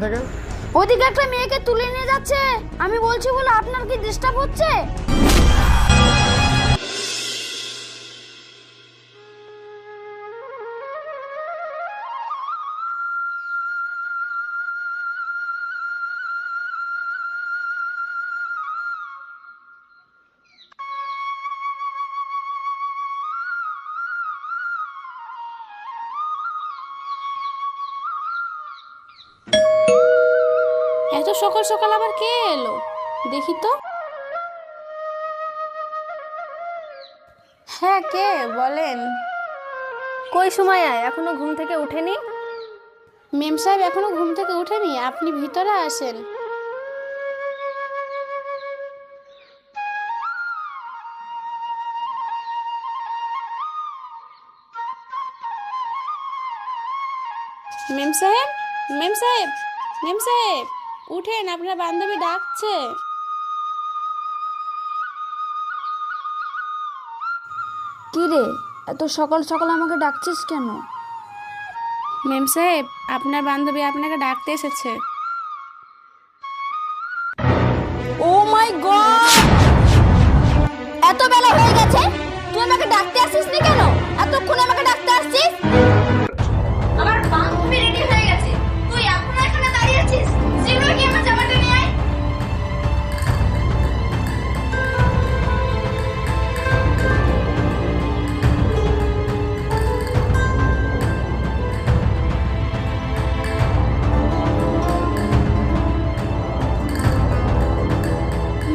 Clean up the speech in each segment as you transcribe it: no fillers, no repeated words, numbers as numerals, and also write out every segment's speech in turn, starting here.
থেকে ওদিকে একটা মেয়েকে তুলে নিয়ে যাচ্ছে। আমি বলছি বলে আপনার কি ডিস্টার্ব হচ্ছে? এত সকাল সকাল আবার কে এলো দেখি তো। হ্যাঁ, কে বলেন? কই সুমাইয়া এখনো ঘুম থেকে উঠেনি? মেম সাহেব এখনো ঘুম থেকে উঠেনি, আপনি ভিতরে আসেন। মেম সাহেব, মেম সাহেব, মেম সাহেব উঠেন, আপনার বান্ধবী ডাকছে। কি রে, এত সকাল সকাল আমাকে ডাকছিস কেন? মেম সাহেব, আপনার বান্ধবী আপনাকে ডাকতে এসেছে। ও মাই গড, এত বেলা হয়ে গেছে, তুই আমাকে ডাকতে আসিসনি কেন? এতক্ষণ আমাকে ডাকতে আসছিস? আমার বান্ধবী রেডি হয়ে গেছে, তুই এখনো এখানে দাঁড়িয়ে আছিস? শীঘ্র গিয়ে আমার জামাটা নিয়ে আয়।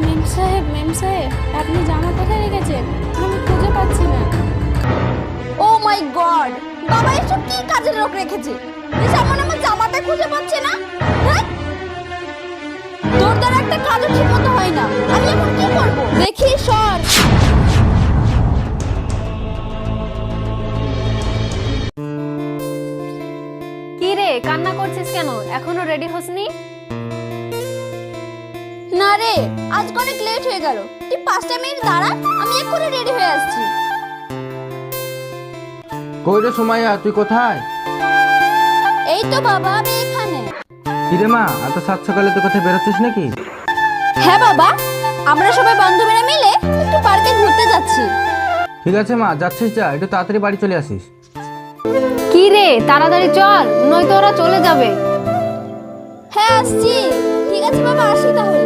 মেম সাহেব, মেম সাহেব আপনি জামা কোথায় রেখেছেন? আমি খুঁজে পাচ্ছি না। ও মাই গড, বাবা এসব কি কাজের লোক রেখেছে? যেমন আমার জামাটা খুঁজে পাচ্ছে না। হ্যাঁ? তোর দ্বারা একটা কাজও ঠিক মতো হয় না, আমি এখন কি করব? দেখি সর। কি রে কান্না করছিস কেন? এখনো রেডি হসনি? না রে, আজ অনেক লেট হয়ে গেল। তুই 5টা মিনিট দাঁড়া, আমি এক্ষুনি রেডি হয়ে আসছি। কই রে সুমাইয়া, তুই কোথায়? এই তো বাবা, আমি এখানে। কিরে মা, এত সাত সকালে তুই কোথায় বেরোচ্ছিস নাকি? হ্যাঁ বাবা, আমরা সবাই বান্ধবীরা মিলে একটু পার্কে ঘুরতে যাচ্ছি। ঠিক আছে মা, যাচ্ছিস যা, একটু তাড়াতাড়ি বাড়ি চলে আসিস। কি রে তাড়াতাড়ি চল, নয়তো ওরা চলে যাবে। হ্যাঁ আসছি। ঠিক আছে বাবা, আসি তাহলে।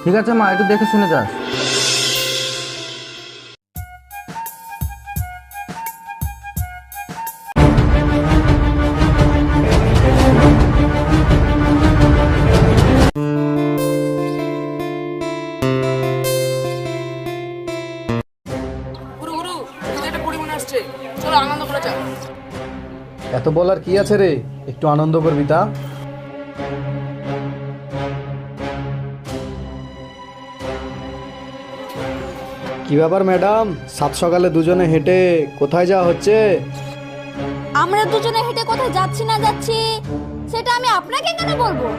ঠিক আছে মা, একটু দেখে শুনে যাস। এত বলার কি আছে রে, একটু আনন্দ করবি তা। কি ব্যাপার ম্যাডাম, সাত সকালে দুজনে হেঁটে কোথায় যাওয়া হচ্ছে? আমরা দুজনে হেঁটে কোথায় যাচ্ছি না যাচ্ছি সেটা আমি আপনাকে কেন বলবো?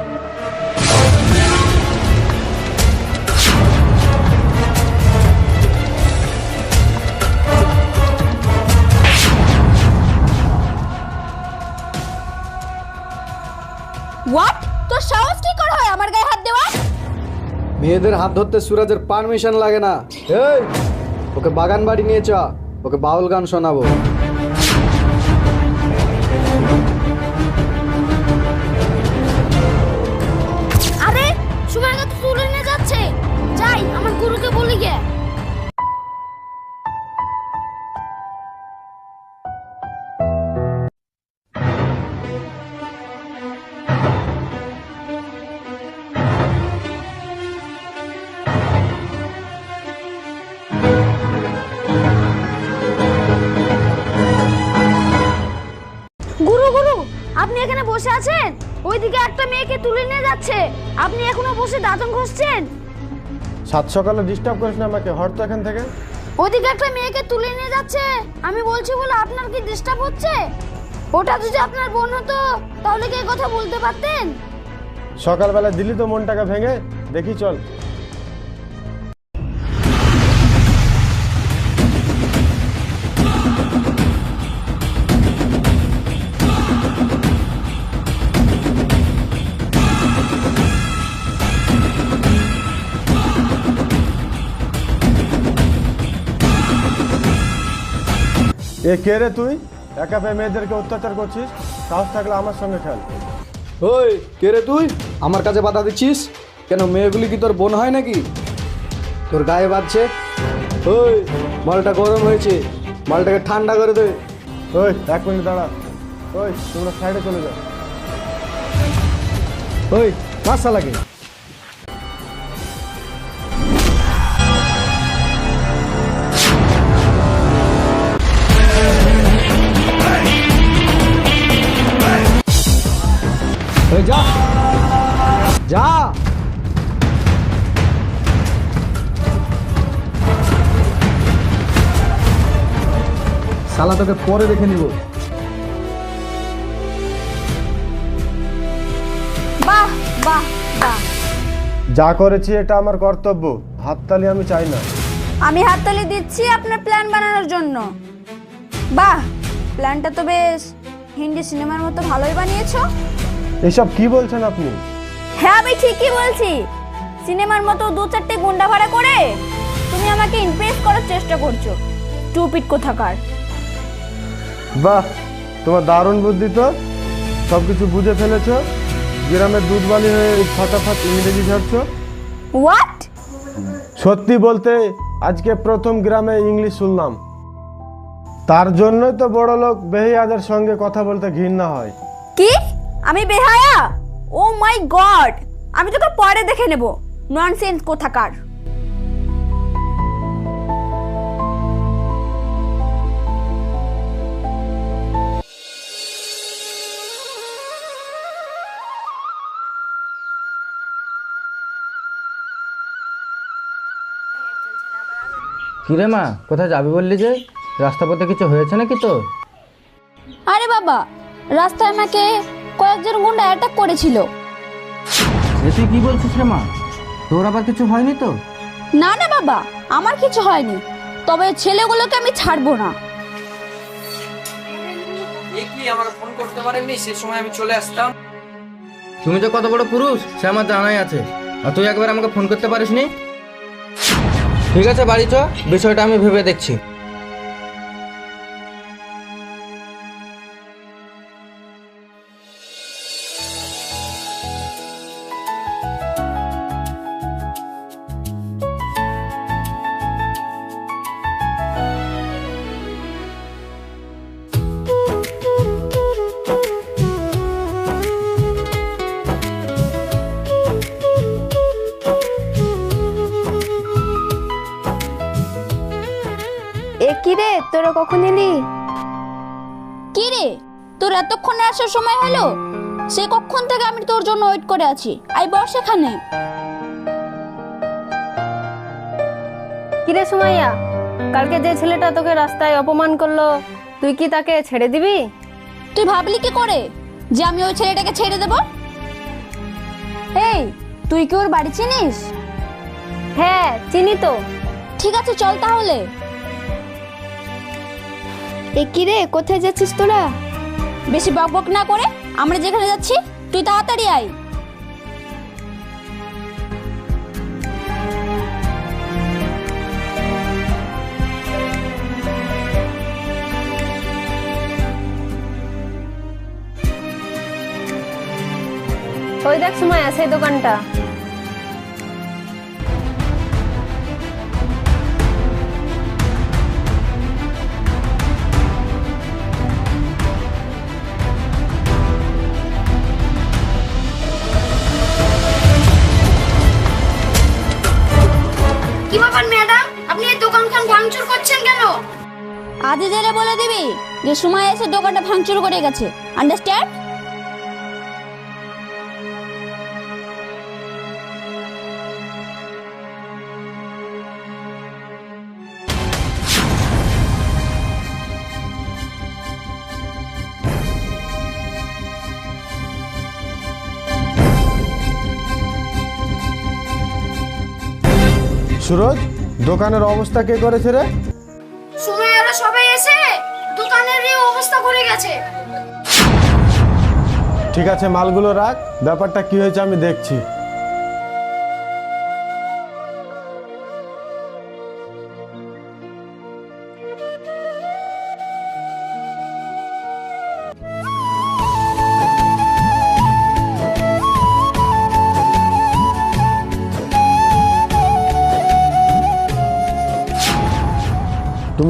হোয়াট? তোর সাহস কি করে হয় আমার গায়ে হাত দেওয়া? মেয়েদের হাত ধরতে সুরাজের পারমিশন লাগে না। এই, ওকে বাগান বাড়ি নিয়ে চা, ওকে বাউল গান শোনাবো। আরে সুমাইয়া তো তুলে নিয়ে যাচ্ছে, যাই আমার গুরুকে বলি গে। গুরু গুরু, আপনি এখানে বসে আছেন? ওইদিকে একটা মেয়েকে তুলে নিয়ে যাচ্ছে, আপনি এখনো বসে দাঁতন ঘষছেন? সাত সকালে ডিস্টার্ব করিস না আমাকে, হট তো এখান থেকে। ওইদিকে একটা মেয়েকে তুলে নিয়ে যাচ্ছে। আমি বলছি বলে আপনার কি ডিস্টার্ব হচ্ছে? ওটা যদি আপনার বোন হতো তাহলে কি এই কথা বলতে পারতেন? সকালবেলা দিলি তো মনটাকে ভেঙে, দেখি চল। এ কে রে তুই? একা পেয়ে মেয়েদেরকে অত্যাচার করছিস? সাহস থাকলে আমার সঙ্গে খেল। ওই কে রে তুই? আমার কাছে বাধা দিচ্ছিস কেন? মেয়েগুলি কি তোর বোন হয় নাকি? তোর গায়ে বাজছে? ওই মালটা গরম হয়েছে, মালটাকে ঠান্ডা করে দে। ওই 1 মিনিট দাঁড়া। ওই তোমরা সাইডে চলে যাও। ওই মাসা লাগে। ওই যা যা। শালা তোকে পরে দেখে নিব। বাহ বাহ বাহ, যা করেছি এটা আমার কর্তব্য, হাততালি আমি চাই না। আমি হাততালি দিচ্ছি আপনার প্ল্যান বানানোর জন্য। বাহ, প্ল্যানটা তো বেশ হিন্দি সিনেমার মতো ভালোই বানিয়েছো। এসব কি বলছেন আপনি? হ্যাঁ আমি ঠিকই বলছি। সিনেমার মতো 2-4টে গুন্ডা ভাড়া করে তুমি আমাকে ইমপ্রেস করার চেষ্টা করছো। টুপিট কোথাকার। বাহ, তোমার দারুণ বুদ্ধি তো। সব কিছু বুঝে ফেলেছো। গ্রামের দুধ বালি হয়ে ফটাফট ইংরেজি ঝাড়ছো। হোয়াট? সত্যি বলতে আজকে প্রথম গ্রামে ইংলিশ শুনলাম। তার জন্যই তো বড় লোক বেহিয়াদের সঙ্গে কথা বলতে ঘৃণা হয়। কি? আমি বেহায়া? ও মাই গড, আমি তোকে পরে দেখে নেব। ননসেন্স কোথাকার। কিরে মা, কোথায় যাবি বললি যে? রাস্তা পথে কিছু হয়েছে নাকি তোর? আরে বাবা, রাস্তায় আমাকে কয়েকজন গুন্ডা অ্যাটাক করেছিল। তুই কি বলছিস রে মা? তোর আবার কিছু হয়নি তো? না না বাবা, আমার কিছু হয়নি, তবে ছেলেগুলোকে আমি ছাড়বো না। কি আমাকে ফোন করতে পারেননি? সে সময় আমি চলে আসতাম। তুমি তো কত বড় পুরুষ সে আমার জানাই আছে, আর তুই একবার আমাকে ফোন করতে পারিসনি? ঠিক আছে বাড়ি চ, বিষয়টা আমি ভেবে দেখছি। এ কি রে, তোরা কখন এলি? কি রে, তোর এতক্ষণে আসার সময় হলো? সে কখন থেকে আমি তোর জন্য ওয়েট করে আছি। আই বস এখানে। কিরে সুমাইয়া, কালকে যে ছেলেটা তোকে রাস্তায় অপমান করলো, তুই কি তাকে ছেড়ে দিবি? তুই ভাবলি কি করে যে আমি ওই ছেলেটাকে ছেড়ে দেব? এই, তুই কি ওর বাড়ি চিনিস? হ্যাঁ চিনি তো। ঠিক আছে চল তাহলে। এ কি রে, কোথায় যাচ্ছিস তোরা? বেশি বকবক না করে আমরা যেখানে যাচ্ছি তুই তাড়াতাড়ি আয়। ওই দেখ সুমাইয়া, সেই দোকানটা। কি ব্যাপার ম্যাডাম, আপনি এই দোকানখান ভাঙচুর করছেন কেন? আজই জেলে বলে দিবি যে সময় এসে দোকানটা ভাঙচুর করে গেছে। আন্ডারস্ট্যান্ড? সুরজ, দোকানের অবস্থা কে করেছে রে? সময় এরা সবাই এসে দোকানের এই অবস্থা করে গেছে। ঠিক আছে, মালগুলো রাখ, ব্যাপারটা কি হয়েছে আমি দেখছি।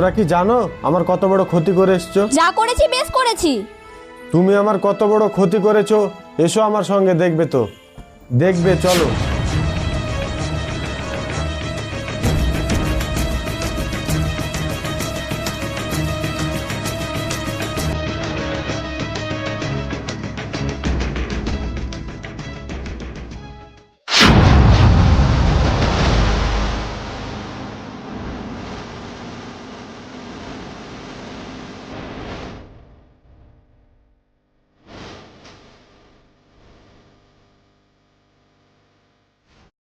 তোমরা কি জানো আমার কত বড় ক্ষতি করে এসছো? যা করেছি বেশ করেছি। তুমি আমার কত বড় ক্ষতি করেছো এসো আমার সঙ্গে দেখবে তো। দেখবে চলো।